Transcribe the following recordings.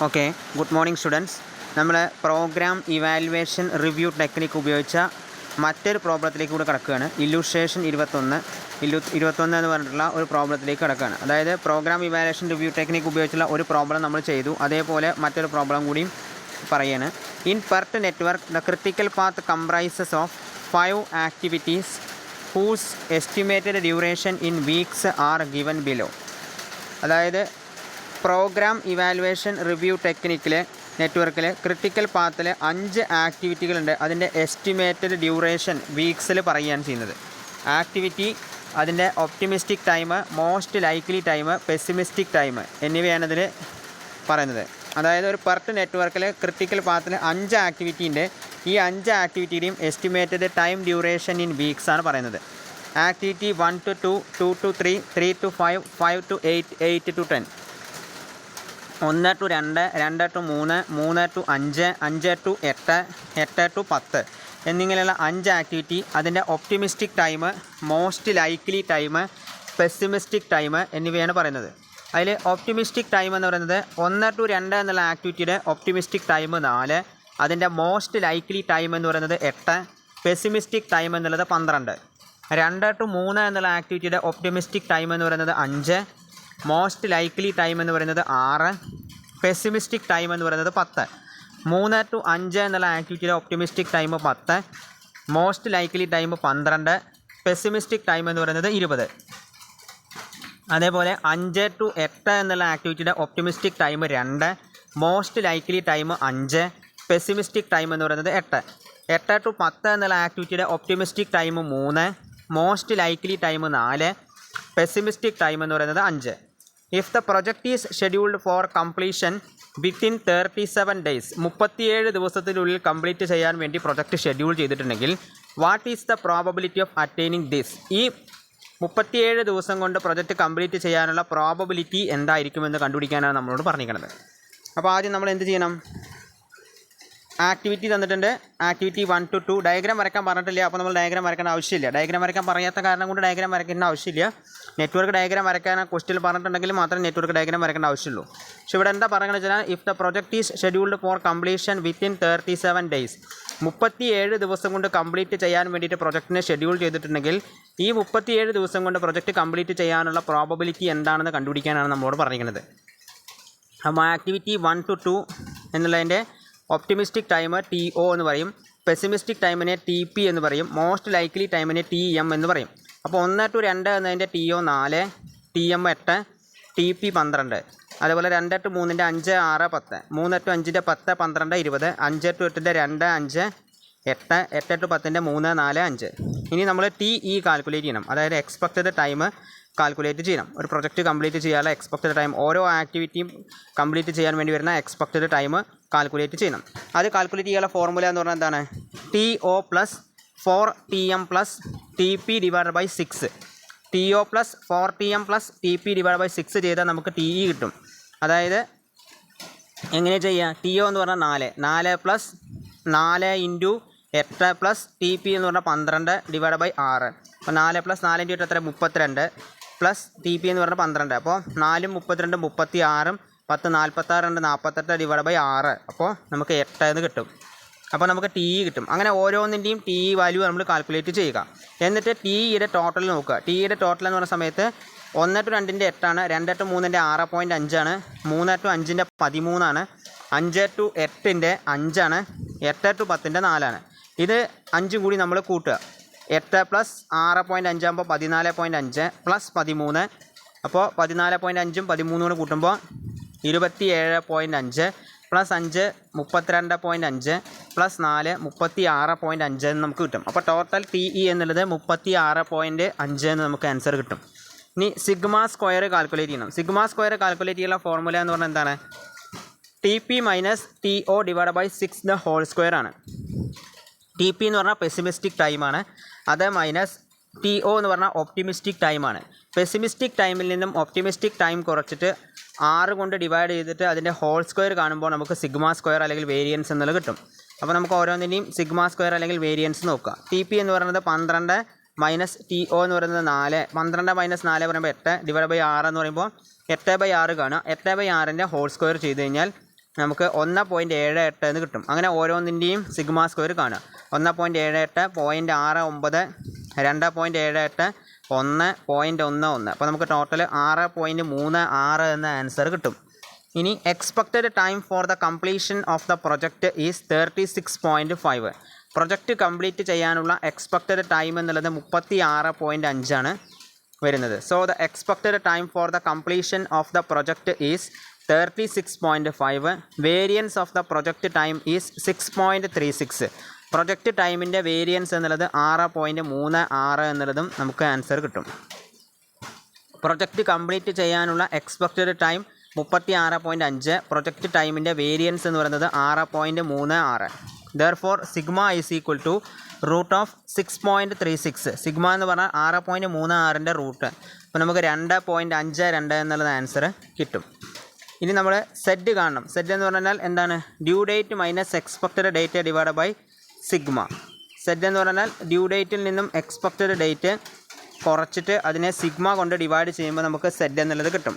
Okay, good morning students. നമ്മൾ programme evaluation review technique ഉപയോഗിച്ച മറ്റൊരു പ്രോബ്ലത്തിലേക്ക് കൂടെ കിടക്കുകയാണ്. ഇല്ലുസ്ട്രേഷൻ 21 എന്ന് പറഞ്ഞിട്ടുള്ള ഒരു പ്രോബ്ലത്തിലേക്ക് കിടക്കുകയാണ്. അതായത് പ്രോഗ്രാം ഇവാലുവേഷൻ റിവ്യൂ ടെക്നിക്ക് ഉപയോഗിച്ചുള്ള ഒരു പ്രോബ്ലം നമ്മൾ ചെയ്തു. അതേപോലെ മറ്റൊരു പ്രോബ്ലം കൂടിയും പറയുകയാണ്. In PERT network the critical path comprises of 5 activities whose estimated duration in weeks are given below. അതായത് പ്രോഗ്രാം ഇവാലുവേഷൻ റിവ്യൂ ടെക്നിക്കിലെ നെറ്റ്വർക്കിൽ ക്രിട്ടിക്കൽ പാത്തിൽ 5 ആക്ടിവിറ്റികളുണ്ട്. അതിൻ്റെ എസ്റ്റിമേറ്റഡ് ഡ്യൂറേഷൻ വീക്സിൽ പറയുകയാണ് ചെയ്യുന്നത്. ആക്ടിവിറ്റി, അതിൻ്റെ optimistic time, most likely time, pessimistic time എന്നിവയാണ് ഇതിൽ പറയുന്നത്. അതായത് ഒരു പെർട്ട് നെറ്റ്വർക്കിൽ ക്രിട്ടിക്കൽ പാത്തിൽ 5 ആക്ടിവിറ്റീൻ്റെ ഈ 5 ആക്ടിവിറ്റിയുടെയും estimated time duration in weeks ആണ് പറയുന്നത്. Activity 1 to 2, 2 to 3, 3 to 5, 5 to 8, 8 to 10, 1 to 2, 2 to 3, 3 to 5, 5 to 8, 8 to 10 എന്നിങ്ങനെയുള്ള 5 ആക്ടിവിറ്റി, അതിൻ്റെ optimistic time, most likely time, pessimistic time എന്നിവയാണ് പറയുന്നത്. അതിൽ ഒപ്റ്റിമിസ്റ്റിക് ടൈം എന്ന് പറയുന്നത് 1 to 2 എന്നുള്ള ആക്ടിവിറ്റിയുടെ ഒപ്റ്റിമിസ്റ്റിക് ടൈം 4, അതിൻ്റെ മോസ്റ്റ് ലൈക്ലി ടൈം എന്ന് പറയുന്നത് 8, പെസിമിസ്റ്റിക് ടൈം എന്നുള്ളത് 12. 2 to 3 എന്നുള്ള ആക്ടിവിറ്റിയുടെ ഒപ്റ്റിമിസ്റ്റിക് ടൈം എന്ന് പറയുന്നത് 5, മോസ്റ്റ് ലൈക്ലി ടൈം എന്ന് പറയുന്നത് 6, പെസിമിസ്റ്റിക് ടൈം എന്ന് പറയുന്നത് 10. 3 to 5 എന്നുള്ള ആക്ടിവിറ്റിയുടെ optimistic time 10, most likely time 12, pessimistic time എന്ന് പറയുന്നത് 20. അതേപോലെ 5 to 8 എന്നുള്ള ആക്ടിവിറ്റിയുടെ optimistic time 2, most likely time 5, pessimistic time എന്ന് പറയുന്നത് 8. 8 to 10 എന്നുള്ള ആക്ടിവിറ്റിയുടെ optimistic time 3, most likely time 4, pessimistic time എന്ന് പറയുന്നത് 5. If the project is scheduled for completion within 37 days, 37 ദിവസത്തിനുള്ളിൽ കംപ്ലീറ്റ് ചെയ്യാൻ വേണ്ടി പ്രൊജക്റ്റ് ഷെഡ്യൂൾ ചെയ്തിട്ടുണ്ടെങ്കിൽ what is the probability of attaining this? ഈ 37 ദിവസം കൊണ്ട് പ്രൊജക്റ്റ് കംപ്ലീറ്റ് ചെയ്യാനുള്ള പ്രോബബിലിറ്റി എന്തായിരിക്കുമെന്ന് കണ്ടുപിടിക്കാനാണ് നമ്മളോട് പറഞ്ഞിരിക്കുന്നത്. അപ്പോൾ ആദ്യം നമ്മൾ എന്ത് ചെയ്യണം? ആക്ടിവിറ്റി തന്നിട്ടുണ്ട്. ആക്ടിവിറ്റി 1 to 2 ഡയഗ്രാം വരയ്ക്കാൻ പറഞ്ഞിട്ടില്ല. അപ്പോൾ നമ്മൾ ഡയഗ്രാം വരയ്ക്കേണ്ട ആവശ്യമില്ല. ഡയഗ്രാം വരയ്ക്കാൻ പറയാത്ത കാരണം കൊണ്ട് ഡയഗ്രാം വരയ്ക്കേണ്ട ആവശ്യമില്ല. നെറ്റ്വർക്ക് ഡയഗ്രാം വരയ്ക്കാൻ ക്വസ്റ്റിൽ പറഞ്ഞിട്ടുണ്ടെങ്കിൽ മാത്രമേ നെറ്റ്വർക്ക് ഡയഗ്രാം വരയ്ക്കേണ്ട ആവശ്യമുള്ളൂ. പക്ഷേ ഇവിടെ എന്താ പറയുന്നത് വെച്ചാൽ if the project is scheduled for completion within 37 days, 37 ദിവസം കൊണ്ട് കംപ്ലീറ്റ് ചെയ്യാൻ വേണ്ടിയിട്ട് പ്രൊജക്റ്റിനെ ഷെഡ്യൂൾ ചെയ്തിട്ടുണ്ടെങ്കിൽ ഈ 37 ദിവസം കൊണ്ട് പ്രൊജക്റ്റ് കംപ്ലീറ്റ് ചെയ്യാനുള്ള പ്രോബബിലിറ്റി എന്താണെന്ന് കണ്ടുപിടിക്കാനാണ് നമ്മളോട് പറഞ്ഞിരിക്കുന്നത്. അപ്പോൾ ആക്ടിവിറ്റി 1 to 2 എന്നുള്ളതിൻ്റെ ഒപ്റ്റിമിസ്റ്റിക് ടൈം TO എന്ന് പറയും, പെസിമിസ്റ്റിക് ടൈമിനെ TP എന്ന് പറയും, മോസ്റ്റ് ലൈക്ലി ടൈമിനെ TM എന്ന് പറയും. അപ്പോൾ 1 to 2 എന്നതിൻ്റെ TO 4, TM 8, TP 12. അതുപോലെ 2 to 3ൻ്റെ 5, 6, 10, 3 to 5ൻ്റെ 10, 12, 20, 5 to 8ൻ്റെ 2, 5, 8, 8 to 10ൻ്റെ 3, 4, 5. ഇനി നമ്മൾ TE കാൽക്കുലേറ്റ് ചെയ്യണം. അതായത് എക്സ്പെക്റ്റഡ് ടൈം കാൽക്കുലേറ്റ് ചെയ്യണം. ഒരു പ്രൊജക്റ്റ് കംപ്ലീറ്റ് ചെയ്യാനുള്ള എക്സ്പെക്റ്റഡ് ടൈം, ഓരോ ആക്ടിവിറ്റിയും കംപ്ലീറ്റ് ചെയ്യാൻ വേണ്ടി വരുന്ന എക്സ്പെക്റ്റഡ് ടൈം കാൽക്കുലേറ്റ് ചെയ്യണം. അത് കാൽക്കുലേറ്റ് ചെയ്യാനുള്ള ഫോർമുല എന്ന് പറഞ്ഞാൽ എന്താണ്? TO + 4TM + TP / 6. TO + 4TM + TP / 6 ചെയ്താൽ നമുക്ക് TE കിട്ടും. അതായത് എങ്ങനെ ചെയ്യുക? TO എന്ന് പറഞ്ഞാൽ 4, 4 + 4 × 8 + TP എന്ന് പറഞ്ഞാൽ 12 / 6. അപ്പോൾ 4 + 4 × 8 എത്ര? 32 പ്ലസ് TP എന്ന് പറഞ്ഞാൽ 12. അപ്പോൾ 4 × 32 36, 10 46, 48 / 6. അപ്പോൾ നമുക്ക് 8 എന്ന് കിട്ടും. അപ്പോൾ നമുക്ക് TE കിട്ടും. അങ്ങനെ ഓരോന്നിൻ്റെയും TE വാല്യൂ നമ്മൾ കാൽക്കുലേറ്റ് ചെയ്യുക. എന്നിട്ട് TEയുടെ ടോട്ടൽ നോക്കുക. TEയുടെ ടോട്ടൽ എന്ന് പറഞ്ഞ സമയത്ത് 1 to 2ൻ്റെ 8 ആണ്, 2 to 3ൻ്റെ 6.5 ആണ്, 3 to 5ൻ്റെ 13 ആണ്, 5 to 8ൻ്റെ 5 ആണ്, 8 to 10ൻ്റെ 4 ആണ്. ഇത് 5 കൂടി നമ്മൾ കൂട്ടുക. 8 + 6.5 ആകുമ്പോൾ 14.5 + 13. അപ്പോൾ 14.5ഉം 13 കൂടെ കൂട്ടുമ്പോൾ 27.5 + 5 32.5 + 4 36.5 എന്ന് നമുക്ക് കിട്ടും. അപ്പോൾ ടോട്ടൽ TE എന്നുള്ളത് 36.5 എന്ന് നമുക്ക് ആൻസർ കിട്ടും. ഇനി സിഗ്മ സ്ക്വയർ കാൽക്കുലേറ്റ് ചെയ്യണം. സിഗ്മ സ്ക്വയർ കാൽക്കുലേറ്റ് ചെയ്യാനുള്ള ഫോർമുല എന്ന് പറഞ്ഞാൽ എന്താണ്? TP - TO / 6 the whole square ആണ്. TP എന്ന് പറഞ്ഞാൽ പെസിമിസ്റ്റിക് ടൈമാണ്, അത് മൈനസ് TO എന്ന് പറഞ്ഞാൽ ഒപ്റ്റിമിസ്റ്റിക് ടൈമാണ്. പെസിമിസ്റ്റിക് ടൈമിൽ നിന്നും ഒപ്റ്റിമിസ്റ്റിക് ടൈം കുറച്ചിട്ട് 6 കൊണ്ട് ഡിവൈഡ് ചെയ്തിട്ട് അതിൻ്റെ ഹോൾ സ്ക്വയർ കാണുമ്പോൾ നമുക്ക് സിഗ്മ സ്ക്വയർ അല്ലെങ്കിൽ വേരിയൻസ് എന്നുള്ളത് കിട്ടും. അപ്പോൾ നമുക്ക് ഓരോന്നിൻ്റെയും സിഗ്മ സ്ക്വയർ അല്ലെങ്കിൽ വേരിയൻസ് നോക്കുക. TP എന്ന് പറയുന്നത് 12 മൈനസ് TO എന്ന് പറയുന്നത് 4, 12 - 4 പറയുമ്പോൾ 8 / 6 എന്ന് പറയുമ്പോൾ 8/6 കാണുക. 8/6ൻ്റെ ഹോൾ സ്ക്വയർ ചെയ്ത് കഴിഞ്ഞാൽ നമുക്ക് 1.78 എന്ന് കിട്ടും. അങ്ങനെ ഓരോന്നിൻ്റെയും സിഗ്മ സ്ക്വയർ കാണുക. 1.78, 0.69, 2.78, 1.11. അപ്പോൾ നമുക്ക് ടോട്ടൽ 6.36 എന്ന ആൻസർ കിട്ടും. ഇനി expected time for the completion of the project is 36.5. Project complete ചെയ്യാനുള്ള എക്സ്പെക്റ്റഡ് ടൈം എന്നുള്ളത് 36.5 ആണ് വരുന്നത്. So the expected time for the completion of the project is 36.5. Variance of the project time is 6.36. Project ടൈമിൻ്റെ variance എന്നുള്ളത് 6.36 എന്നുള്ളതും നമുക്ക് answer കിട്ടും. Project complete ചെയ്യാനുള്ള എക്സ്പെക്റ്റഡ് ടൈം 36.5. പ്രൊജക്റ്റ് ടൈമിൻ്റെ വേരിയൻസ് എന്ന് പറയുന്നത് 6.36. Therefore sigma is equal to root of 6.36. Sigma എന്ന് പറഞ്ഞാൽ 6.36ൻ്റെ റൂട്ട്. അപ്പോൾ നമുക്ക് 2.52 എന്നുള്ളത് ആൻസർ കിട്ടും. ഇനി നമ്മൾ സെഡ് കാണണം. സെഡ് എന്ന് പറഞ്ഞാൽ എന്താണ്? Due date minus expected date divide by sigma. Z എന്ന് പറഞ്ഞാൽ ഡ്യൂ ഡേറ്റിൽ നിന്നും എക്സ്പെക്റ്റഡ് ഡേറ്റ് കുറച്ചിട്ട് അതിനെ സിഗ്മ കൊണ്ട് ഡിവൈഡ് ചെയ്യുമ്പോൾ നമുക്ക് സെഡ് എന്നുള്ളത് കിട്ടും.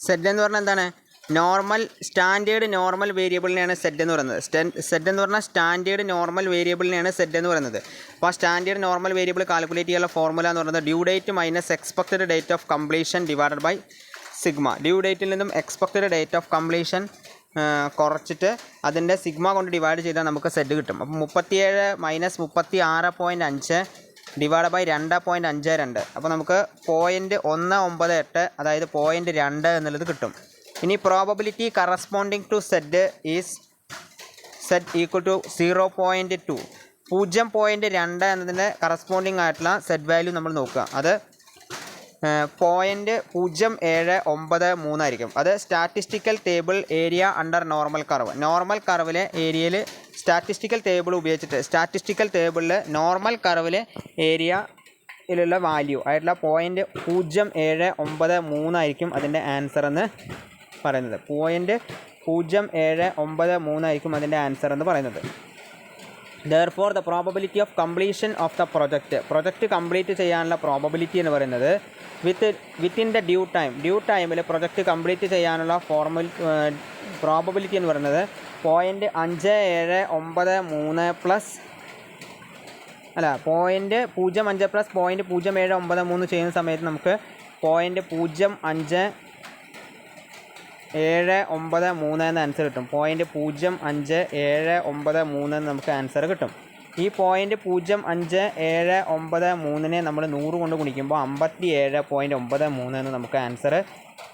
സെഡ് എന്ന് പറഞ്ഞാൽ എന്താണ്? സ്റ്റാൻഡേർഡ് നോർമൽ വേരിയബിളിനെയാണ് സെഡ് എന്ന് പറയുന്നത്. സെഡ് എന്ന് പറഞ്ഞാൽ സ്റ്റാൻഡേർഡ് നോർമൽ വേരിയബിളിനെയാണ് സെഡ് എന്ന് പറയുന്നത്. അപ്പോൾ ആ സ്റ്റാൻഡേർഡ് നോർമൽ വേരിയബിൾ കാൽക്കുലേറ്റ് ചെയ്യാനുള്ള ഫോർമുല എന്ന് പറയുന്നത് due date minus expected date of completion divided by sigma. Due ഡേറ്റിൽ നിന്നും എക്സ്പെക്റ്റഡ് ഡേറ്റ് ഓഫ് കംപ്ലീഷൻ കുറച്ചിട്ട് അതിൻ്റെ സിഗ്മ കൊണ്ട് ഡിവൈഡ് ചെയ്താൽ നമുക്ക് സെഡ് കിട്ടും. അപ്പോൾ 37 മൈനസ് 36.5 ഡിവൈഡ് ബൈ 2.52. അപ്പോൾ നമുക്ക് 0.198, അതായത് 0.2 എന്നുള്ളത് കിട്ടും. ഇനി probability corresponding to Z is Z equal to 0.2. 0.2 എന്നതിൻ്റെ കറസ്പോണ്ടിങ് ആയിട്ടുള്ള സെഡ് വാല്യൂ നമ്മൾ നോക്കുക. അത് 0.0793 ആയിരിക്കും. അത് statistical table area under normal curve. Normal കർവിലെ ഏരിയയിൽ സ്റ്റാറ്റിസ്റ്റിക്കൽ ടേബിൾ ഉപയോഗിച്ചിട്ട് സ്റ്റാറ്റിസ്റ്റിക്കൽ ടേബിളിൽ നോർമൽ കർവിലെ ഏരിയയിലുള്ള വാല്യൂ ആയിട്ടുള്ള 0.0793 ആയിരിക്കും അതിൻ്റെ ആൻസർ എന്ന് പറയുന്നത്. 0.0793 ആയിരിക്കും അതിൻ്റെ ആൻസർ എന്ന് പറയുന്നത്. Therefore the probability of completion of the project complete ചെയ്യാനുള്ള പ്രോബബിലിറ്റി എന്ന് പറയുന്നത് വിത്തിൻ ദ ഡ്യൂ ടൈമിൽ പ്രൊജക്റ്റ് കംപ്ലീറ്റ് ചെയ്യാനുള്ള പ്രോബബിലിറ്റി എന്ന് പറയുന്നത് 0.5793 പ്ലസ് 0.05 പ്ലസ് 0.0793 ചെയ്യുന്ന സമയത്ത് നമുക്ക് 0.0793 എന്ന ആൻസർ കിട്ടും. 0.0573 എന്ന് നമുക്ക് ആൻസർ കിട്ടും. ഈ 0.0573 നമ്മൾ 100 കൊണ്ട് ഗുണിക്കുമ്പോൾ 57.93 എന്ന് നമുക്ക് ആൻസർ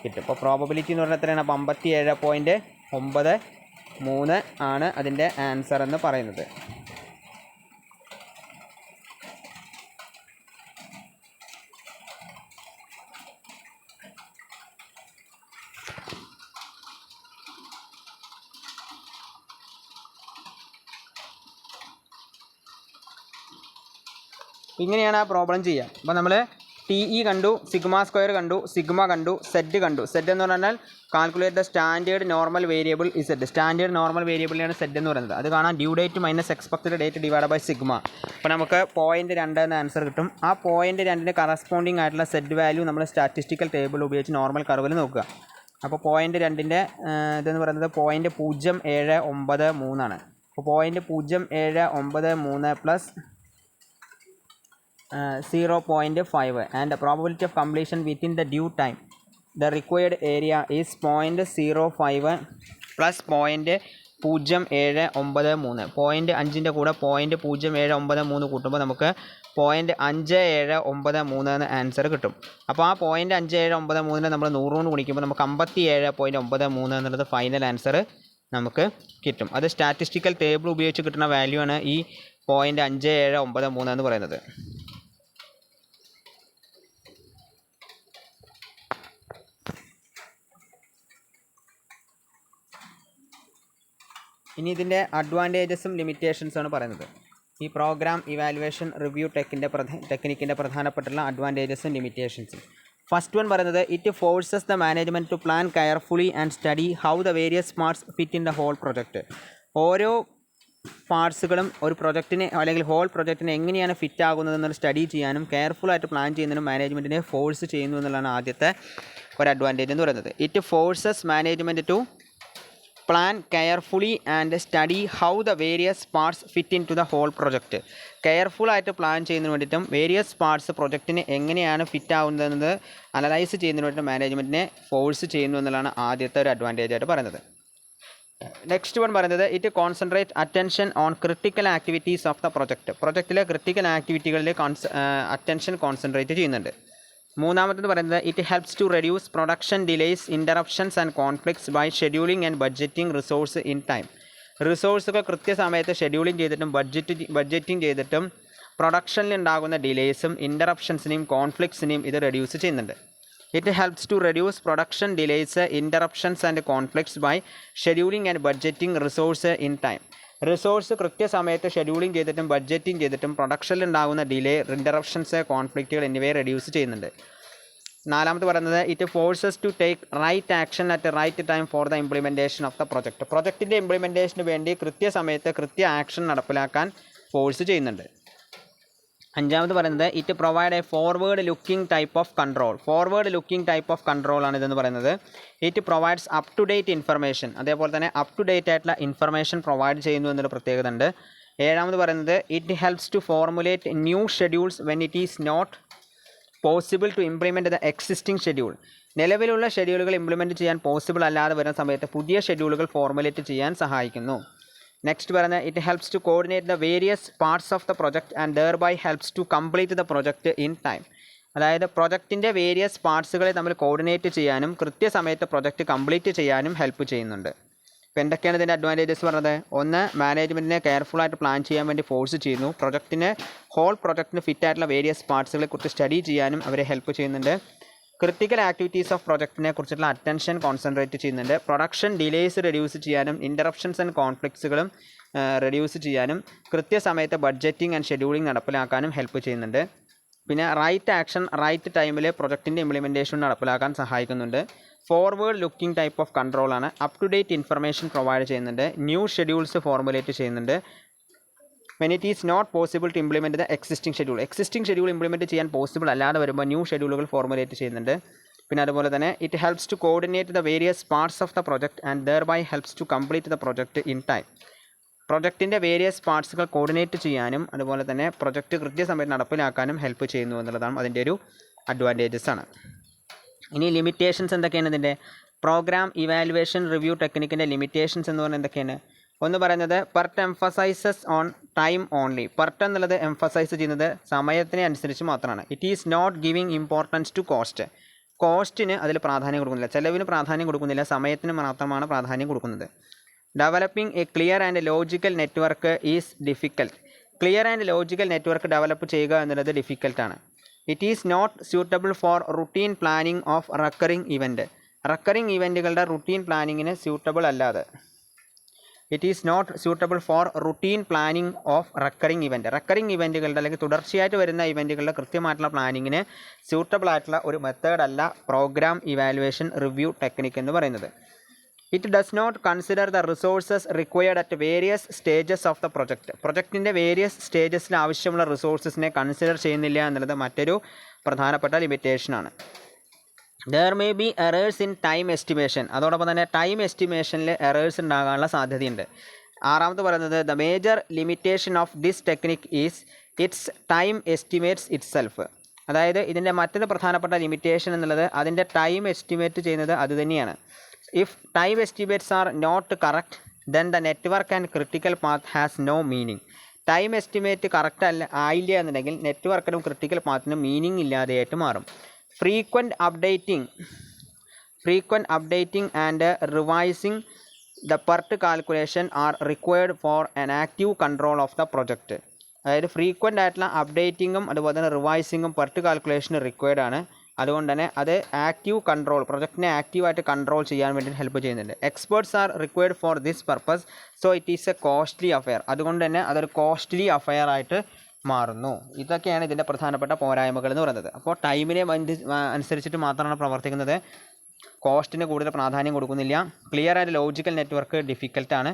കിട്ടും. അപ്പോൾ പ്രോബബിലിറ്റി എന്ന് പറഞ്ഞാൽ എത്രയാണ്? അപ്പോൾ 57.93 ആണ് അതിൻ്റെ ആൻസർ എന്ന് പറയുന്നത്. ഇങ്ങനെയാണ് ആ പ്രോബ്ലം ചെയ്യുക. അപ്പോൾ നമ്മൾ TE കണ്ടു, സിഗ്മ സ്ക്വയർ കണ്ടു, സിഗ്മ കണ്ടു, സെഡ് കണ്ടു. സെഡ് എന്ന് പറഞ്ഞാൽ calculate the standard normal variable Z. Standard normal വേരിയബിളിനാണ് സെഡ് എന്ന് പറയുന്നത്. അത് കാണാൻ due date minus expected date divide by sigma. അപ്പോൾ നമുക്ക് 0.2 എന്ന ആൻസർ കിട്ടും. ആ 0.2ന് കറസ്പോണ്ടിങ് ആയിട്ടുള്ള സെഡ് വാല്യൂ നമ്മൾ സ്റ്റാറ്റിസ്റ്റിക്കൽ ടേബിൾ ഉപയോഗിച്ച് നോർമൽ കർവിൽ നോക്കുക. അപ്പോൾ 0.2ൻ്റെ ഇതെന്ന് പറയുന്നത് 0.0793 ആണ്. അപ്പോൾ 0.0793 plus 0.5 and the probability of completion within the due time. The required area is 0.05 plus 0.0793. 0.5ൻ്റെ കൂടെ 0.0793 കൂട്ടുമ്പോൾ നമുക്ക് 0.5793 എന്ന ആൻസർ കിട്ടും. അപ്പോൾ ആ 0.5793 നമ്മൾ 100 കൊണ്ട് ഗുണിക്കുമ്പോൾ നമുക്ക് 57.93 എന്നുള്ളത് ഫൈനൽ ആൻസർ നമുക്ക് കിട്ടും. അത് സ്റ്റാറ്റിസ്റ്റിക്കൽ ടേബിൾ ഉപയോഗിച്ച് കിട്ടുന്ന വാല്യൂ ആണ് ഈ 0.5793 എന്ന് പറയുന്നത്. ഇനി ഇതിൻ്റെ അഡ്വാൻറ്റേജസും ലിമിറ്റേഷൻസാണ് പറയുന്നത്. ഈ പ്രോഗ്രാം ഇവാലുവേഷൻ റിവ്യൂ ടെക്നിക്കിൻ്റെ പ്രധാനപ്പെട്ടുള്ള അഡ്വാൻറ്റേജസും ലിമിറ്റേഷൻസും. ഫസ്റ്റ് വൺ പറയുന്നത് it forces the management to plan carefully and study how the various parts fit in the whole project. ഓരോ പാർട്സുകളും ഒരു പ്രൊജക്റ്റിനെ അല്ലെങ്കിൽ ഹോൾ പ്രൊജക്റ്റിനെ എങ്ങനെയാണ് ഫിറ്റ് ആകുന്നതെന്നൊരു സ്റ്റഡി ചെയ്യാനും കെയർഫുള്ളായിട്ട് പ്ലാൻ ചെയ്യുന്നതിനും മാനേജ്മെൻറ്റിനെ ഫോഴ്സ് ചെയ്യുന്നു എന്നുള്ളതാണ് ആദ്യത്തെ ഒരു അഡ്വാൻറ്റേജ് എന്ന് പറയുന്നത്. It forces management to plan carefully and study how the various parts fit in to the whole project. കെയർഫുള്ളായിട്ട് പ്ലാൻ ചെയ്യുന്നതിന് വേണ്ടിയിട്ടും വേരിയസ് പാർട്സ് പ്രൊജക്റ്റിന് എങ്ങനെയാണ് ഫിറ്റ് ആകുന്നതെന്നത് അനലൈസ് ചെയ്യുന്നതിന് വേണ്ടിയിട്ട് മാനേജ്മെൻറ്റിനെ ഫോഴ്സ് ചെയ്യുന്നു എന്നുള്ളതാണ് ആദ്യത്തെ ഒരു അഡ്വാൻറ്റേജ് ആയിട്ട് പറയുന്നത്. നെക്സ്റ്റ് വൺ പറയുന്നത് it concentrate attention on critical activities of the project. പ്രൊജക്റ്റിലെ ക്രിട്ടിക്കൽ ആക്ടിവിറ്റികളിൽ അറ്റൻഷൻ കോൺസെൻട്രേറ്റ് ചെയ്യുന്നുണ്ട്. മൂന്നാമത്തേത് പറയുന്നത് it helps to reduce production delays interruptions and conflicts by scheduling and budgeting resource in time. റിസോഴ്സുകൾ കൃത്യസമയത്ത് ഷെഡ്യൂളിംഗ് ചെയ്തിട്ടും budgeting ചെയ്തിട്ടും പ്രൊഡക്ഷനിൽ ഉണ്ടാകുന്ന ഡിലേയ്സും ഇൻ്ററപ്ഷൻസിനെയും കോൺഫ്ലിക്ട്സിനെയും ഇത് റെഡ്യൂസ് ചെയ്യുന്നുണ്ട്. It helps to reduce production delays interruptions and conflicts by scheduling and budgeting resource in time. Resource കൃത്യസമയത്ത് scheduling ചെയ്തിട്ടും ബഡ്ജറ്റിംഗ് ചെയ്തിട്ടും പ്രൊഡക്ഷനിൽ ഉണ്ടാകുന്ന ഡിലേ, ഇൻ്ററപ്ഷൻസ്, കോൺഫ്ലിക്റ്റുകൾ എന്നിവയെ റെഡ്യൂസ് ചെയ്യുന്നുണ്ട്. നാലാമത് പറയുന്നത് it forces to take right action at right time for the implementation of the project. പ്രൊജക്റ്റിൻ്റെ ഇംപ്ലിമെൻറ്റേഷന് വേണ്ടി കൃത്യസമയത്ത് ആക്ഷൻ നടപ്പിലാക്കാൻ ഫോഴ്സ് ചെയ്യുന്നുണ്ട്. അഞ്ചാമത് പറയുന്നത് it provide a forward looking type of control. Forward looking type of control ആണ് ഇതെന്ന് പറയുന്നത്. It provides up to date information. അതേപോലെ തന്നെ അപ് ടു ഡേറ്റ് ആയിട്ടുള്ള ഇൻഫർമേഷൻ പ്രൊവൈഡ് ചെയ്യുന്നു എന്നൊരു പ്രത്യേകത ഉണ്ട്. ഏഴാമത് പറയുന്നത് it helps to formulate new schedules when it is not possible to implement the existing schedule. നിലവിലുള്ള ഷെഡ്യൂളുകൾ ഇംപ്ലിമെൻറ്റ് ചെയ്യാൻ പോസിബിൾ അല്ലാതെ വരുന്ന സമയത്ത് പുതിയ ഷെഡ്യൂളുകൾ ഫോർമുലേറ്റ് ചെയ്യാൻ സഹായിക്കുന്നു. നെക്സ്റ്റ് പറയുന്നത് it helps to coordinate the various parts of the project and thereby helps to complete the project in time. അതായത് പ്രൊജക്റ്റിൻ്റെ വേരിയസ് പാർട്സുകളെ തമ്മിൽ കോർഡിനേറ്റ് ചെയ്യാനും കൃത്യസമയത്ത് പ്രൊജക്റ്റ് കംപ്ലീറ്റ് ചെയ്യാനും ഹെൽപ്പ് ചെയ്യുന്നുണ്ട്. ഇപ്പോൾ എന്തൊക്കെയാണ് ഇതിൻ്റെ അഡ്വാൻറ്റേജസ് പറഞ്ഞത്? ഒന്ന്, മാനേജ്മെൻറ്റിനെ കെയർഫുള്ളായിട്ട് പ്ലാൻ ചെയ്യാൻ വേണ്ടി ഫോഴ്സ് ചെയ്യുന്നു. ഹോൾ പ്രൊജക്റ്റിന് ഫിറ്റായിട്ടുള്ള വേരിയസ് പാർട്സുകളെ കുറിച്ച് സ്റ്റഡി ചെയ്യാനും അവരെ ഹെൽപ്പ് ചെയ്യുന്നുണ്ട്. ക്രിട്ടിക്കൽ ആക്ടിവിറ്റീസ് ഓഫ് പ്രൊജക്റ്റിനെ കുറിച്ചുള്ള അറ്റൻഷൻ കോൺസെൻട്രേറ്റ് ചെയ്യുന്നുണ്ട്. പ്രൊഡക്ഷൻ ഡിലേയ്സ് റെഡ്യൂസ് ചെയ്യാനും ഇൻ്ററപ്ഷൻസ് ആൻഡ് കോൺഫ്ലിക്ട്സുകളും റെഡ്യൂസ് ചെയ്യാനും കൃത്യസമയത്ത് ബഡ്ജറ്റിംഗ് ആൻഡ് ഷെഡ്യൂളിംഗ് നടപ്പിലാക്കാനും ഹെൽപ്പ് ചെയ്യുന്നുണ്ട്. പിന്നെ റൈറ്റ് ആക്ഷൻ റൈറ്റ് ടൈമിൽ പ്രൊജക്റ്റിൻ്റെ ഇംപ്ലിമെൻറ്റേഷൻ നടപ്പിലാക്കാൻ സഹായിക്കുന്നുണ്ട്. ഫോർവേഡ് ലുക്കിംഗ് ടൈപ്പ് ഓഫ് കൺട്രോളാണ്. Up to date information provide ചെയ്യുന്നുണ്ട്. ന്യൂ ഷെഡ്യൂൾസ് ഫോർമുലേറ്റ് ചെയ്യുന്നുണ്ട്. when it is not possible to implement the existing schedule implement ചെയ്യാൻ പോസിബിൾ അല്ലാതെ വരുമ്പോൾ ന്യൂ ഷെഡ്യൂളുകൾ ഫോർമുലേറ്റ് ചെയ്യുന്നുണ്ട്. പിന്നെ അതുപോലെ തന്നെ it helps to coordinate the various parts of the project and thereby helps to complete the project in time. പ്രൊജക്റ്റിൻ്റെ various പാർട്സുകൾ കോർഡിനേറ്റ് ചെയ്യാനും അതുപോലെ തന്നെ പ്രൊജക്റ്റ് കൃത്യസമയത്ത് നടപ്പിലാക്കാനും ഹെൽപ്പ് ചെയ്യുന്നു എന്നുള്ളതാണ് അതിൻ്റെ ഒരു അഡ്വാൻറ്റേജസ് ആണ്. ഇനി ലിമിറ്റേഷൻസ് എന്തൊക്കെയാണ് ഇതിൻ്റെ? പ്രോഗ്രാം ഇവാലുവേഷൻ റിവ്യൂ ടെക്നിക്കിൻ്റെ ലിമിറ്റേഷൻസ് എന്ന് പറഞ്ഞാൽ എന്തൊക്കെയാണ്? ഒന്ന് പറയുന്നത് PERT emphasizes on time only. PERT എന്നുള്ളത് എംഫസൈസ് ചെയ്യുന്നത് സമയത്തിനെ അനുസരിച്ച് മാത്രമാണ്. It is not giving importance to cost. കോസ്റ്റിന് അതിൽ പ്രാധാന്യം കൊടുക്കുന്നില്ല, ചിലവിന് പ്രാധാന്യം കൊടുക്കുന്നില്ല, സമയത്തിന് മാത്രമാണ് പ്രാധാന്യം കൊടുക്കുന്നത്. Developing a clear and logical network is difficult. Clear and logical network develop ചെയ്യുക എന്നുള്ളത് ഡിഫിക്കൽട്ടാണ്. It is not suitable for routine planning of recurring event. Recurring ഇവൻറ്റുകളുടെ റുട്ടീൻ പ്ലാനിങ്ങിന് സ്യൂട്ടബിൾ അല്ലാതെ. It is not suitable for routine planning of recurring event. Recurring ഇവൻറ്റുകളുടെ അല്ലെങ്കിൽ തുടർച്ചയായിട്ട് വരുന്ന ഇവൻറ്റുകളുടെ കൃത്യമായിട്ടുള്ള പ്ലാനിങ്ങിന് സ്യൂട്ടബിൾ ആയിട്ടുള്ള ഒരു മെത്തേഡല്ല പ്രോഗ്രാം ഇവാലുവേഷൻ റിവ്യൂ ടെക്നിക്ക് എന്ന് പറയുന്നത്. It does not consider the resources required at various stages of the project. പ്രൊജക്റ്റിൻ്റെ വേരിയസ് സ്റ്റേജസിൽ ആവശ്യമുള്ള റിസോഴ്സസിനെ കൺസിഡർ ചെയ്യുന്നില്ല എന്നുള്ളത് മറ്റൊരു പ്രധാനപ്പെട്ട ലിമിറ്റേഷനാണ്. There may be errors in time estimation. അതോടൊപ്പം തന്നെ ടൈം എസ്റ്റിമേഷനിൽ എറേഴ്സ് ഉണ്ടാകാനുള്ള സാധ്യതയുണ്ട്. ആറാമത് പറയുന്നത് the major limitation of this technique is its time estimates itself. അതായത് ഇതിൻ്റെ മറ്റൊരു പ്രധാനപ്പെട്ട ലിമിറ്റേഷൻ എന്നുള്ളത് അതിൻ്റെ ടൈം എസ്റ്റിമേറ്റ് ചെയ്യുന്നത് അതുതന്നെയാണ്. If time estimates are not correct then the network and critical path has no meaning. Time estimate correct ആയില്ല എന്നുണ്ടെങ്കിൽ നെറ്റ്വർക്കിനും ക്രിട്ടിക്കൽ പാത്തിനും മീനിങ് ഇല്ലാതെയായിട്ട് മാറും. Frequent updating and revising the PERT calculation are required for an active control of the project. അതായത് frequent ആയിട്ടുള്ള അപ്ഡേറ്റിങ്ങും അതുപോലെ തന്നെ റിവൈസിങ്ങും PERT കാൽക്കുലേഷന് required ആണ്. അതുകൊണ്ട് തന്നെ അത് ആക്റ്റീവ് കൺട്രോൾ, പ്രൊജക്റ്റിനെ ആക്റ്റീവായിട്ട് കൺട്രോൾ ചെയ്യാൻ വേണ്ടി ഹെൽപ്പ് ചെയ്യുന്നുണ്ട്. Experts are required for this purpose, so it is A costly affair. അതുകൊണ്ട് തന്നെ അതൊരു കോസ്റ്റ്ലി അഫെയർ ആയിട്ട് മാറുന്നു. ഇതൊക്കെയാണ് ഇതിൻ്റെ പ്രധാനപ്പെട്ട പോരായ്മകൾ എന്ന് പറയുന്നത്. അപ്പോൾ ടൈമിനെ അനുസരിച്ചിട്ട് മാത്രമാണ് പ്രവർത്തിക്കുന്നത്, കോസ്റ്റിന് കൂടുതൽ പ്രാധാന്യം കൊടുക്കുന്നില്ല. ക്ലിയർ ആൻഡ് ലോജിക്കൽ നെറ്റ്വർക്ക് ഡിഫിക്കൽട്ടാണ്.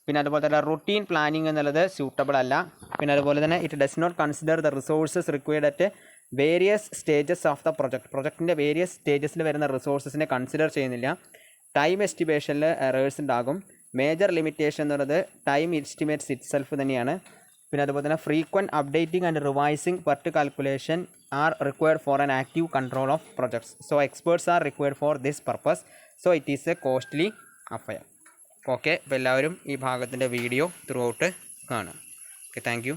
പിന്നെ അതുപോലെ തന്നെ റൊട്ടീൻ പ്ലാനിങ് എന്നുള്ളത് സ്യൂട്ടബിൾ അല്ല. പിന്നെ അതുപോലെ തന്നെ it does not consider the resources required at various stages of the പ്രൊജക്റ്റിൻ്റെ വേരിയസ് സ്റ്റേജസിൽ വരുന്ന റിസോഴ്സസിനെ കൺസിഡർ ചെയ്യുന്നില്ല. ടൈം എസ്റ്റിമേഷനിൽ എറേഴ്സ് ഉണ്ടാകും. മേജർ ലിമിറ്റേഷൻ എന്ന് പറയുന്നത് ടൈം എസ്റ്റിമേറ്റ്സ് ഇറ്റ് സെൽഫ് തന്നെയാണ്. പിന്നെ അതുപോലെ തന്നെ frequent updating and revising PERT calculation are required for an active control of projects. So experts are required for this purpose. So it is A costly affair. Okay, അപ്പോൾ എല്ലാവരും ഈ ഭാഗത്തിൻ്റെ video through out കാണുക. Okay, thank you.